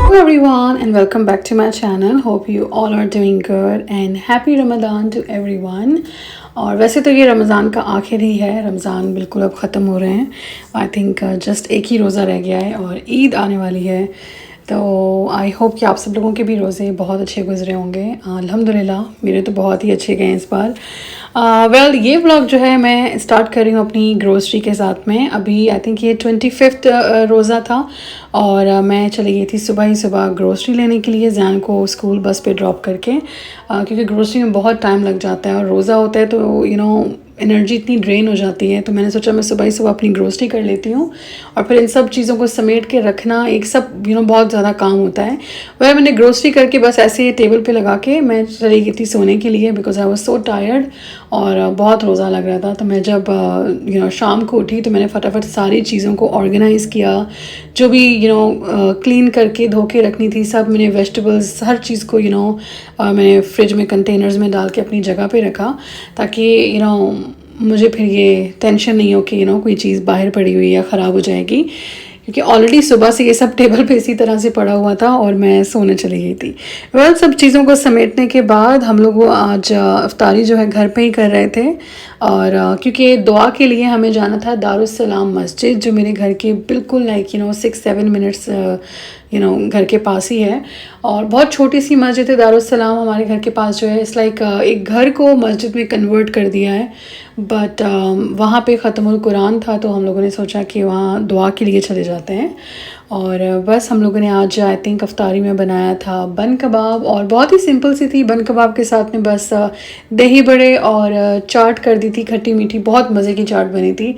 Hello everyone and welcome back to my channel. Hope you all are doing good and happy Ramadan to everyone. और वैसे तो ये रमज़ान का आखिर ही है, रमज़ान बिल्कुल अब ख़त्म हो रहे हैं. आई थिंक जस्ट एक ही रोज़ा रह गया है और ईद आने वाली है. तो आई होप कि आप सब लोगों के भी रोज़े बहुत अच्छे गुजरे होंगे. अल्हम्दुलिल्लाह मेरे तो बहुत ही अच्छे गए इस बार. वेल ये व्लॉग जो है मैं स्टार्ट कर रही हूँ अपनी ग्रोसरी के साथ में. अभी आई थिंक ये 25th रोज़ा था और मैं चली गई थी सुबह ही सुबह ग्रोसरी लेने के लिए जैन को स्कूल बस पे ड्रॉप करके, क्योंकि ग्रोसरी में बहुत टाइम लग जाता है और रोज़ा होता है तो एनर्जी इतनी ड्रेन हो जाती है. तो मैंने सोचा मैं सुबह ही सुबह अपनी ग्रोसरी कर लेती हूँ और फिर इन सब चीज़ों को समेट के रखना एक सब बहुत ज़्यादा काम होता है. वह मैंने ग्रोसरी करके बस ऐसे टेबल पे लगा के मैं चली गई थी सोने के लिए because I was so tired और बहुत रोज़ा लग रहा था. तो मैं जब शाम को उठी तो मैंने फटाफट सारी चीज़ों को ऑर्गेनाइज़ किया, जो भी क्लीन करके धो के रखनी थी सब. मैंने वेजिटेबल्स हर चीज़ को मैंने फ्रिज में कंटेनर्स में डाल के अपनी जगह पे रखा ताकि मुझे फिर ये टेंशन नहीं हो कि कोई चीज़ बाहर पड़ी हुई या ख़राब हो जाएगी, क्योंकि ऑलरेडी सुबह से ये सब टेबल पे इसी तरह से पड़ा हुआ था और मैं सोने चली गई थी. वेल सब चीज़ों को समेटने के बाद हम लोग आज इफ्तारी जो है घर पे ही कर रहे थे. और क्योंकि दुआ के लिए हमें जाना था दारुस्सलाम मस्जिद, जो मेरे घर के बिल्कुल 6-7 मिनट्स घर के पास ही है. और बहुत छोटी सी मस्जिद है दारुस्सलाम हमारे घर के पास जो है. इट्स लाइक एक घर को मस्जिद में कन्वर्ट कर दिया है. बट वहाँ पे ख़त्मुल कुरान था तो हम लोगों ने सोचा कि वहाँ दुआ के लिए चले जाते हैं. और बस हम लोगों ने आज आई थिंक अफ्तारी में बनाया था बन कबाब, और बहुत ही सिंपल सी थी. बन कबाब के साथ में बस दही बड़े और चाट कर दी थी खट्टी मीठी. बहुत मज़े की चाट बनी थी.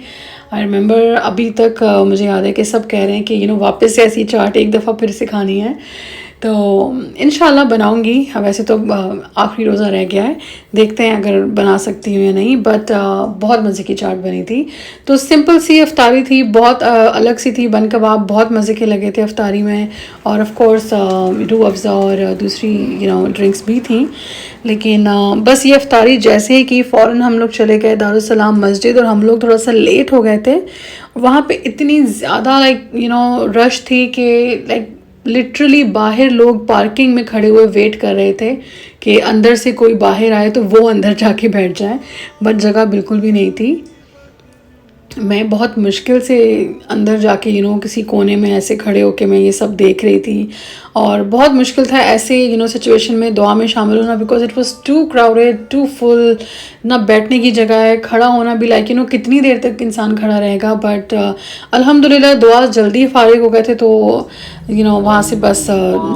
आई रिमेंबर अभी तक मुझे याद है कि सब कह रहे हैं कि वापस से ऐसी चाट एक दफ़ा फिर से खानी है. तो इंशाल्लाह बनाऊंगी. वैसे तो आखिरी रोज़ा रह गया है, देखते हैं अगर बना सकती हूँ या नहीं. बट बहुत मज़े की चाट बनी थी. तो सिंपल सी अफ्तारी थी, बहुत अलग सी थी. बन कबाब बहुत मज़े के लगे थे अफ्तारी में. और ऑफ कोर्स रूह अफ़ज़ा और दूसरी ड्रिंक्स भी थी. लेकिन बस ये अफ्तारी जैसे ही कि फ़ौरन हम लोग चले गए दारुस्सलाम मस्जिद. और हम लोग थोड़ा सा लेट हो गए थे. वहाँ पे इतनी ज़्यादा रश थी कि लिटरली बाहर लोग पार्किंग में खड़े हुए वेट कर रहे थे कि अंदर से कोई बाहर आए तो वो अंदर जाके बैठ जाए. बट जगह बिल्कुल भी नहीं थी. मैं बहुत मुश्किल से अंदर जाके किसी कोने में ऐसे खड़े होके मैं ये सब देख रही थी. और बहुत मुश्किल था ऐसे सिचुएशन में दुआ में शामिल होना, because it was too crowded, too full. ना बैठने की जगह है, खड़ा होना भी कितनी देर तक इंसान खड़ा रहेगा. बट अल्हम्दुलिल्लाह दुआ जल्दी फारिग हो गए थे तो वहाँ से बस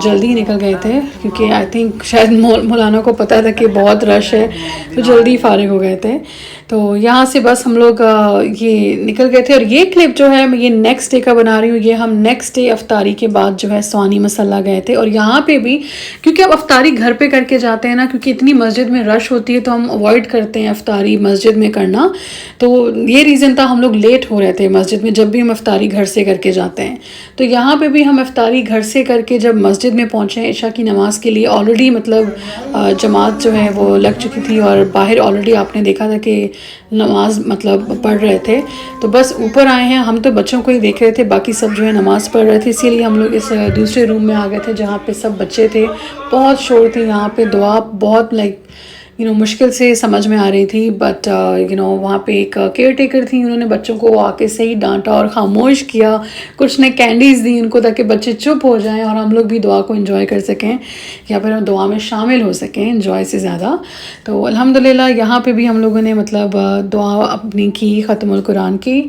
जल्दी ही निकल गए थे, क्योंकि आई थिंक शायद मौलाना को पता था कि बहुत रश है तो जल्दी फारिग हो गए थे. तो यहाँ से बस हम लोग ये निकल गए थे. और ये क्लिप जो है मैं ये नेक्स्ट डे का बना रही हूँ. ये हम नेक्स्ट डे अफ्तारी के बाद जो है स्वानी मसल्ला गए थे. और यहाँ पे भी क्योंकि अब अफ्तारी घर पे करके जाते हैं ना, क्योंकि इतनी मस्जिद में रश होती है तो हम अवॉइड करते हैं अफ्तारी मस्जिद में करना. तो ये रीज़न था हम लोग लेट हो रहे थे मस्जिद में जब भी हम अफ्तारी घर से करके जाते हैं. तो यहाँ पे भी हम अफ्तारी घर से करके जब मस्जिद में पहुँचे इशा की नमाज़ के लिए, ऑलरेडी जमात जो है वो लग चुकी थी और बाहर ऑलरेडी आपने देखा था कि नमाज पढ़ रहे थे. तो बस ऊपर आए हैं. हम तो बच्चों को ही देख रहे थे, बाकी सब जो है नमाज़ पढ़ रहे थे. इसीलिए हम लोग इस दूसरे रूम में आ गए थे जहाँ पे सब बच्चे थे. बहुत शोर थी यहाँ पे. दुआ बहुत मुश्किल से समझ में आ रही थी. बट वहाँ पे एक केयर टेकर थी, उन्होंने बच्चों को आके सही डांटा और खामोश किया. कुछ ने कैंडीज़ दी उनको ताकि बच्चे चुप हो जाएं और हम लोग भी दुआ को एंजॉय कर सकें या फिर हम दुआ में शामिल हो सकें एंजॉय से ज़्यादा. तो अल्हम्दुलिल्लाह यहाँ पे भी हम लोगों ने दुआ अपनी की ख़त्मुल कुरान की.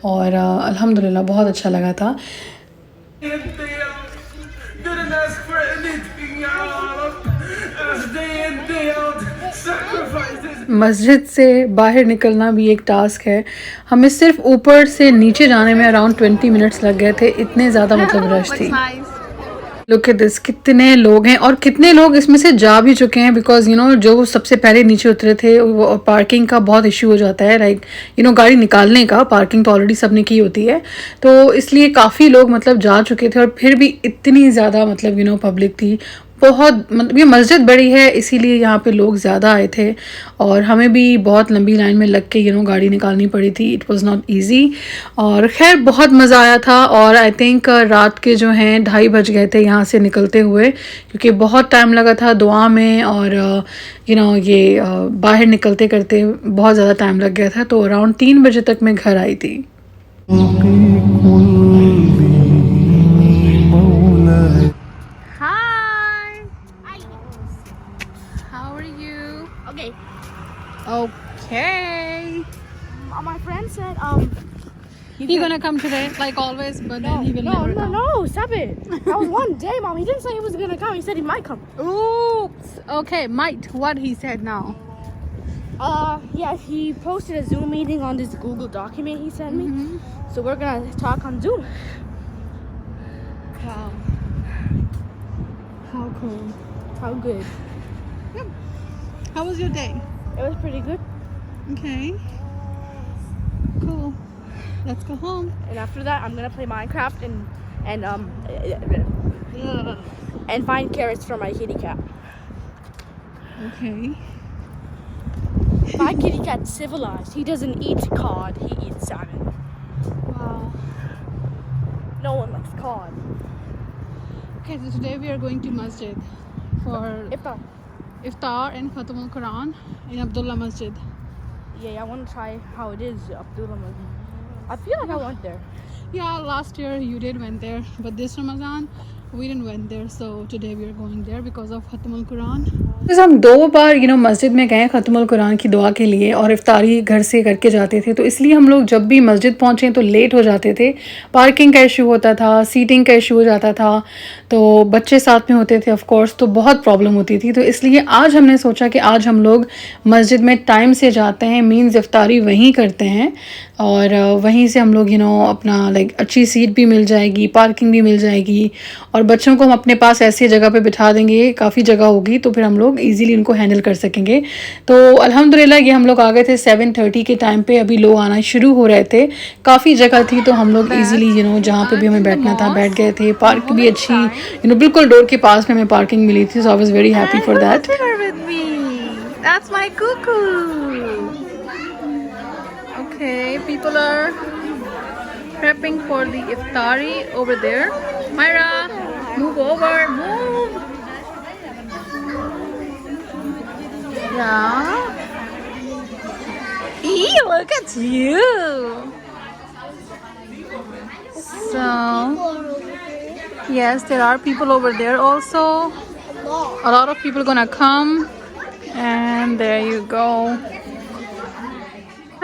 और अल्हम्दुलिल्लाह बहुत अच्छा लगा था. मस्जिद से बाहर निकलना भी एक टास्क है. हमें सिर्फ ऊपर से नीचे जाने में अराउंड 20 मिनट्स लग गए थे. इतने ज़्यादा रश थी. लुक एट दिस, कितने लोग हैं और कितने लोग इसमें से जा भी चुके हैं. बिकॉज जो सबसे पहले नीचे उतरे थे वो पार्किंग का बहुत इश्यू हो जाता है. गाड़ी निकालने का, पार्किंग तो ऑलरेडी सबने की होती है. तो इसलिए काफ़ी लोग जा चुके थे. और फिर भी इतनी ज़्यादा पब्लिक थी. बहुत मतलब ये मस्जिद बड़ी है इसीलिए यहाँ पे लोग ज़्यादा आए थे और हमें भी बहुत लंबी लाइन में लग के गाड़ी निकालनी पड़ी थी। इट वाज नॉट इजी और खैर बहुत मज़ा आया था। और आई थिंक रात के जो हैं 2:30 बज गए थे यहाँ से निकलते हुए, क्योंकि बहुत टाइम लगा था दुआ में और ये बाहर निकलते करते बहुत ज़्यादा टाइम लग गया था। तो अराउंड 3 बजे तक मैं घर आई थी। Okay. Okay. My friend said He gonna come today like always, but then he will never come. No, stop it. That was one day, Mom. He didn't say he was gonna come. He said he might come. Oops. Okay, might. What he said now? Yeah, he posted a Zoom meeting on this Google document he sent me. So we're gonna talk on Zoom. Wow. How cool. How good. How was your day? It was pretty good. Okay. Cool. Let's go home. And after that, I'm gonna play Minecraft and find carrots for my kitty cat. Okay. My kitty cat's civilized. He doesn't eat cod. He eats salmon. Wow. No one likes cod. Okay, so today we are going to Masjid for Iftar and Khatam al-Quran in Abdullah Masjid. Yeah, I want to try how it is, Abdullah Masjid. I feel like I went there. Yeah, last year you did went there, but this Ramadan we didn't went there, so today we are going there because of Khatam al-Quran. तो हम 2 बार मस्जिद में गए ख़त्म अल कुरान की दुआ के लिए और इफ्तारी घर से करके जाते थे, तो इसलिए हम लोग जब भी मस्जिद पहुँचे तो लेट हो जाते थे। पार्किंग का इशू होता था, सीटिंग का इशू हो जाता था, तो बच्चे साथ में होते थे ऑफ कोर्स, तो बहुत प्रॉब्लम होती थी। तो इसलिए आज हमने सोचा कि आज हम लोग मस्जिद में टाइम से जाते हैं, मीन्स इफ्तारी वहीं करते हैं और वहीं से हम लोग अपना लाइक अच्छी सीट भी मिल जाएगी, पार्किंग भी मिल जाएगी और बच्चों को हम अपने पास ऐसी जगह पे बिठा देंगे, काफ़ी जगह होगी तो फिर हम लोग इजीली उनको हैंडल कर सकेंगे। तो अल्हम्दुलिल्लाह ये हम लोग आ गए थे 7:30 के टाइम पे, अभी लोग आना शुरू हो रहे थे, काफ़ी जगह थी तो हम लोग इजीली जहाँ पे भी हमें बैठना था बैठ गए थे। पार्क भी अच्छी बिल्कुल डोर के पास में हमें पार्किंग मिली थी, so I was very happy for that. That's my cuckoo. Okay, people are prepping for the iftari over there. Myra, move over, move. Yeah. Eee, look at you. So, yes, there are people over there also. A lot of people gonna come. And there you go.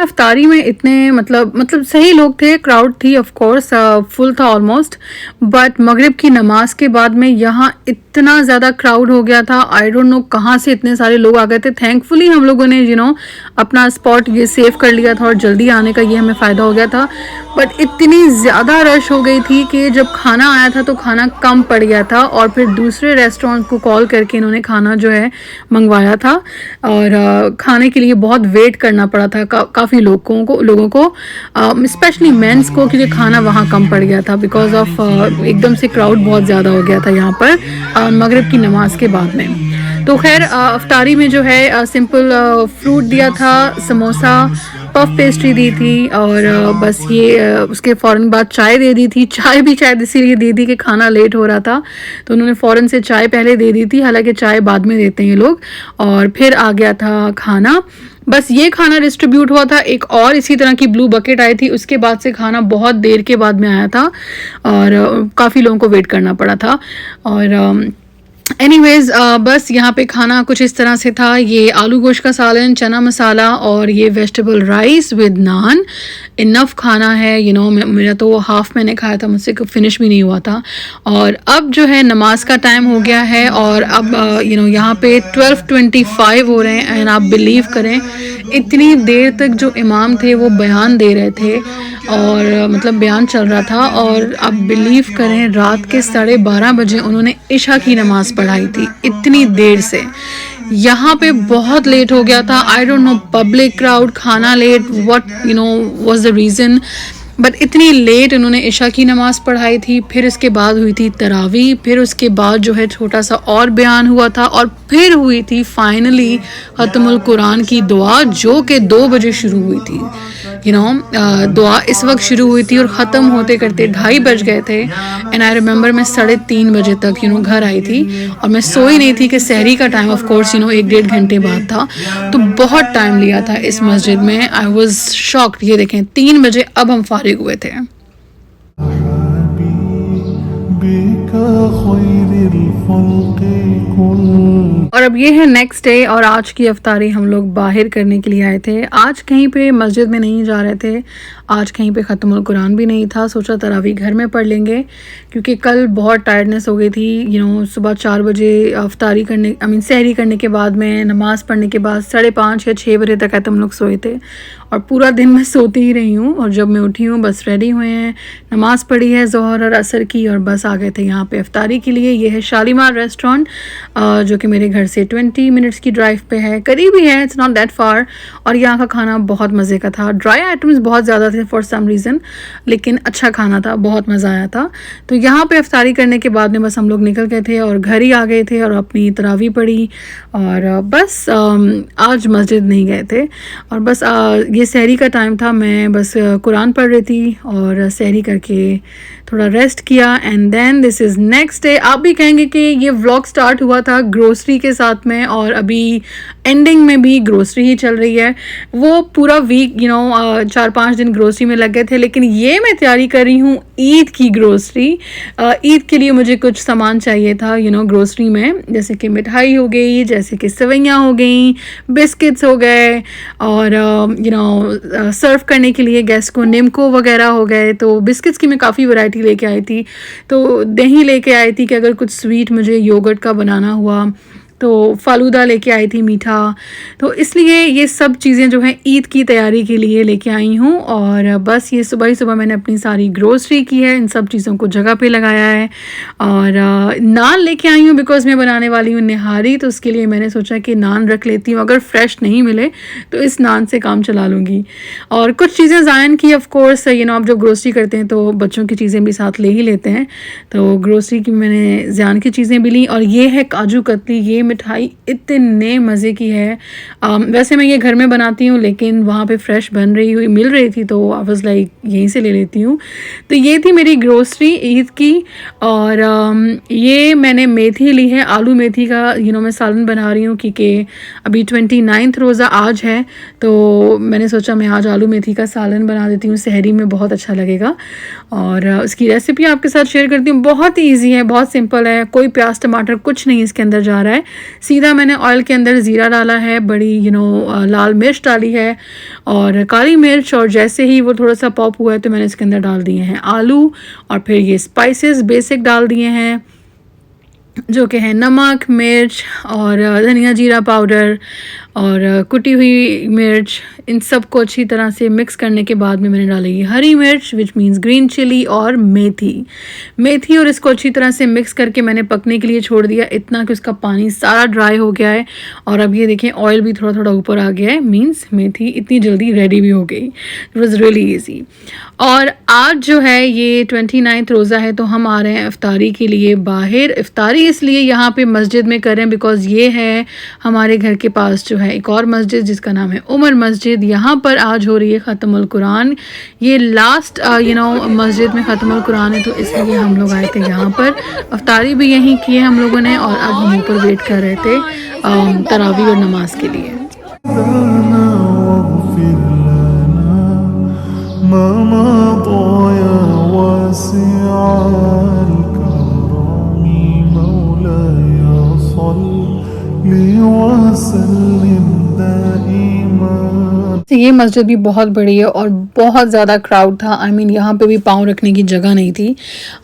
इफ्तारी में इतने मतलब सही लोग थे, crowd थी of course, full था almost, but मगरिब की नमाज के बाद में यहाँ इतना ज़्यादा क्राउड हो गया था। आई डोंट नो कहाँ से इतने सारे लोग आ गए थे। थैंकफुली हम लोगों ने अपना स्पॉट ये सेव कर लिया था और जल्दी आने का ये हमें फ़ायदा हो गया था, बट इतनी ज़्यादा रश हो गई थी कि जब खाना आया था तो खाना कम पड़ गया था और फिर दूसरे रेस्टोरेंट को कॉल करके इन्होंने खाना जो है मंगवाया था और खाने के लिए बहुत वेट करना पड़ा था काफ़ी लोगों को स्पेशली मेंस को, क्योंकि खाना वहाँ कम पड़ गया था बिकॉज ऑफ एकदम से क्राउड बहुत ज़्यादा हो गया था यहाँ पर मगरिब की नमाज के बाद में। तो खैर इफ्तारी में जो है सिंपल फ्रूट दिया था, समोसा, पफ पेस्ट्री दी थी और बस ये उसके फ़ौरन बाद चाय दे दी थी। चाय भी शायद इसीलिए दे दी कि खाना लेट हो रहा था तो उन्होंने फ़ौरन से चाय पहले दे दी थी, हालांकि चाय बाद में देते हैं ये लोग। और फिर आ गया था खाना, बस ये खाना डिस्ट्रीब्यूट हुआ था। एक और इसी तरह की ब्लू बकेट आई थी, उसके बाद से खाना बहुत देर के बाद में आया था और काफ़ी लोगों को वेट करना पड़ा था। और एनीवेज़ बस यहाँ पे खाना कुछ इस तरह से था। ये आलू गोश्त का सालन, चना मसाला और ये vegetable rice with naan, enough खाना है। मेरा तो हाफ मैंने खाया था, मुझसे फिनिश भी नहीं हुआ था। और अब जो है नमाज का टाइम हो गया है और अब यहाँ पे 12:25 हो रहे हैं एंड आप बिलीव करें इतनी देर तक जो इमाम थे वो बयान दे रहे थे और मतलब बयान चल रहा था और आप बिलीव करें रात के 12:30 बजे उन्होंने इशा की नमाज़ पढ़ाई थी इतनी देर से। यहाँ पे बहुत लेट हो गया था, I don't know, public crowd, खाना late, what was the reason, but इतनी लेट उन्होंने इशा की नमाज़ पढ़ाई थी, फिर इसके बाद हुई थी तरावी, फिर उसके बाद जो है छोटा सा और बयान हुआ था, और फिर हुई थी फाइनली ख़त्मुल कुरान की दुआ जो कि 2 बजे शुरू हुई थी। दुआ इस वक्त शुरू हुई थी और ख़त्म होते करते 2:30 बज गए थे। एंड आई रिमेंबर मैं 3:30 बजे तक घर आई थी और मैं सोई नहीं थी कि सहरी का टाइम ऑफ कोर्स 1-1.5 घंटे बाद था, तो बहुत टाइम लिया था इस मस्जिद में। I was shocked. ये देखें 3 बजे अब हम फारिग हुए थे। और अब ये है नेक्स्ट डे और आज की अफ्तारी हम लोग बाहर करने के लिए आए थे। आज कहीं पे मस्जिद में नहीं जा रहे थे, आज कहीं पे ख़त्मुल कुरान भी नहीं था। सोचा तरावी घर में पढ़ लेंगे क्योंकि कल बहुत टायर्डनेस हो गई थी। सुबह 4 बजे अफ्तारी करने सहरी करने के बाद में नमाज़ पढ़ने के बाद 5:30 या 6 बजे तक हम लोग सोए थे और पूरा दिन मैं सोती ही रही हूँ। और जब मैं उठी हूँ बस रेडी हुए हैं, नमाज़ पढ़ी है ज़ोहर और असर की और बस आ गए थे यहाँ पे अफ्तारी के लिए। ये है शालीमार रेस्टोरेंट जो कि मेरे घर से 20 मिनट्स की ड्राइव पे है, करीब ही है, इट्स नॉट दैट फार। और यहाँ का खाना बहुत मज़े का था। ड्राई आइटम्स बहुत ज़्यादा थे फॉर सम रीज़न, लेकिन अच्छा खाना था, बहुत मज़ा आया था। तो यहाँ पे अफ्तारी करने के बाद में बस हम लोग निकल गए थे और घर ही आ गए थे और अपनी तरावी पढ़ी और बस आज मस्जिद नहीं गए थे। और बस ये सहरी का टाइम था, मैं बस कुरान पढ़ रही थी और सहरी करके थोड़ा रेस्ट किया। And then this is next day. आप भी कहेंगे कि ये व्लॉग स्टार्ट हुआ था ग्रोसरी के साथ में और अभी एंडिंग में भी ग्रोसरी ही चल रही है। वो पूरा वीक 4-5 दिन ग्रोसरी में लग गए थे, लेकिन ये मैं तैयारी कर रही हूँ ईद की ग्रोसरी। ईद के लिए मुझे कुछ सामान चाहिए था ग्रोसरी में, जैसे कि मिठाई हो गई, जैसे कि सेवइयाँ हो गई, बिस्किट्स हो गए और सर्व करने के लिए गेस्ट को निमको वगैरह हो गए। तो बिस्किट्स की मैं काफ़ी वैरायटी लेके आई थी, तो दही लेके आई थी कि अगर कुछ स्वीट मुझे योगर्ट का बनाना हुआ तो फालूदा लेके आई थी मीठा। तो इसलिए ये सब चीज़ें जो हैं ईद की तैयारी के लिए लेके आई हूँ। और बस ये सुबह ही सुबह मैंने अपनी सारी ग्रोसरी की है, इन सब चीज़ों को जगह पे लगाया है। और नान लेके आई हूँ बिकॉज़ मैं बनाने वाली हूँ निहारी, तो उसके लिए मैंने सोचा कि नान रख लेती हूँ, अगर फ्रेश नहीं मिले तो इस नान से काम चला लूँगी। और कुछ चीज़ें ज़ायन की ऑफ कोर्स आप जब ग्रोसरी करते हैं तो बच्चों की चीज़ें भी साथ ले ही लेते हैं, तो ग्रोसरी की मैंने ज़ायन की चीज़ें भी ली। और ये है काजू कतली, ये मिठाई इतने मज़े की है। वैसे मैं ये घर में बनाती हूँ लेकिन वहाँ पे फ्रेश मिल रही थी, तो आई वाज लाइक यहीं से ले लेती हूँ। तो ये थी मेरी ग्रोसरी ईद की। और ये मैंने मेथी ली है, आलू मेथी का मैं सालन बना रही हूँ क्योंकि अभी 29 रोज़ा आज है, तो मैंने सोचा मैं आज आलू मेथी का सालन बना देती हूँ, सहरी में बहुत अच्छा लगेगा। और उसकी रेसिपी आपके साथ शेयर करती हूँ। बहुत ही ईजी है, बहुत सिंपल है, कोई प्याज टमाटर कुछ नहीं इसके अंदर जा रहा है। सीधा मैंने ऑयल के अंदर ज़ीरा डाला है, बड़ी लाल मिर्च डाली है और काली मिर्च, और जैसे ही वो थोड़ा सा पॉप हुआ है तो मैंने इसके अंदर डाल दिए हैं आलू और फिर ये स्पाइसेस बेसिक डाल दिए हैं जो कि है नमक, मिर्च और धनिया जीरा पाउडर और कुटी हुई मिर्च। इन सब को अच्छी तरह से मिक्स करने के बाद में मैंने डाली हरी मिर्च विच मीन्स ग्रीन चिली और मेथी और इसको अच्छी तरह से मिक्स करके मैंने पकने के लिए छोड़ दिया, इतना कि उसका पानी सारा ड्राई हो गया है। और अब ये देखें ऑयल भी थोड़ा थोड़ा ऊपर आ गया है, मीन्स मेथी इतनी जल्दी रेडी भी हो गई। It was really easy. और आज जो है ये 29 रोज़ा है, तो हम आ रहे हैं इफ्तारी के लिए बाहर। इफ्तारी इसलिए यहाँ पे मस्जिद में करें बिकॉज़ ये है हमारे घर के पास जो है एक और मस्जिद जिसका नाम है उमर मस्जिद। यहाँ पर आज हो रही है ख़त्मुल कुरान, ये लास्ट मस्जिद में ख़त्मुल कुरान है, तो इसलिए हम लोग आए थे यहाँ पर। इफ्तारी भी यहीं की है हम लोगों ने और अब हम ऊपर वेट कर रहे थे तरावी और नमाज के लिए। ये मस्जिद भी बहुत बड़ी है और बहुत ज़्यादा क्राउड था। I mean, यहाँ पे भी पाँव रखने की जगह नहीं थी।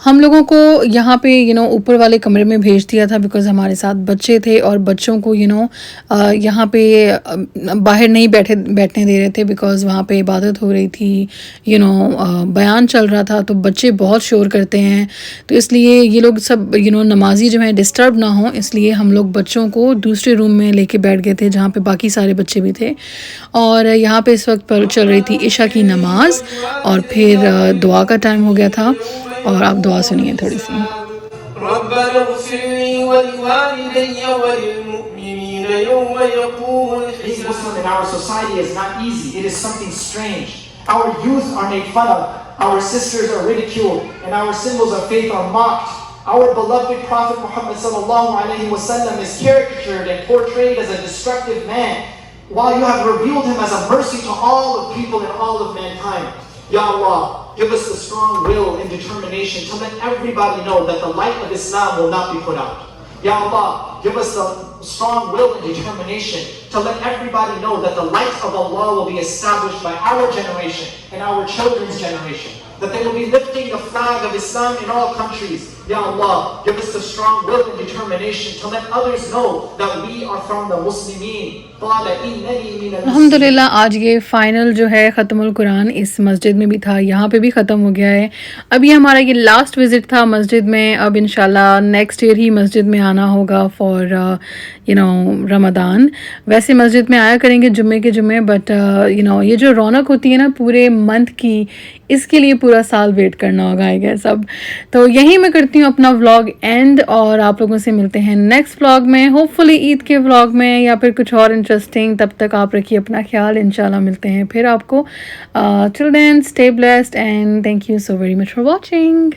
हम लोगों को यहाँ पे ऊपर वाले कमरे में भेज दिया था बिकॉज़ हमारे साथ बच्चे थे और बच्चों को यहाँ पे बाहर नहीं बैठने दे रहे थे बिकॉज़ वहाँ पे इबादत हो रही थी, बयान चल रहा था, तो बच्चे बहुत शोर करते हैं, तो इसलिए ये लोग सब नमाजी जो है डिस्टर्ब ना हो, इसलिए हम लोग बच्चों को दूसरे रूम रूम में लेके बैठ गए थे जहाँ पे बाकी सारे बच्चे भी थे। और यहाँ पे इस वक्त पर चल रही थी इशा की नमाज और फिर दुआ का टाइम हो गया था। और आप दुआ सुनिए थोड़ी सी। Being Muslim in our society is not easy. It is something strange. Our youth are made fun of. Our sisters are ridiculed, and our symbols of faith are mocked. Our beloved Prophet Muhammad sallallahu alaihi wasallam is caricatured and portrayed as a destructive man, while you have revealed him as a mercy to all of people and all of mankind. Ya Allah, give us the strong will and determination to let everybody know that the light of Islam will not be put out. Ya Allah, give us the strong will and determination to let everybody know that the light of Allah will be established by our generation and our children's generation. That they will be lifting the flag of Islam in all countries. Ya Allah, give us the strong will and determination to let others know that we are from the Muslimin. अल्हम्दुलिल्लाह आज ये final जो है ख़त्मुल कुरान इस मस्जिद में भी था, यहाँ पे भी ख़त्म हो गया है। अभी हमारा ये लास्ट विज़िट था मस्जिद में। अब इंशाल्लाह नेक्स्ट ईयर ही मस्जिद में आना होगा फॉर रमज़ान। वैसे मस्जिद में आया करेंगे जुम्मे के जुम्मे, बट ये जो रौनक होती है ना पूरे मंथ की, इसके लिए पूरा साल वेट करना होगा आई गेस। अब तो यहीं मैं करती हूँ अपना व्लॉग एंड, और आप लोगों से मिलते हैं नेक्स्ट व्लॉग में, होपफुली ईद के व्लॉग में या फिर कुछ और इंटरेस्टिंग। तब तक आप रखिए अपना ख्याल, इंशाल्लाह मिलते हैं फिर आपको। Till then stay blessed and thank you so very much for watching.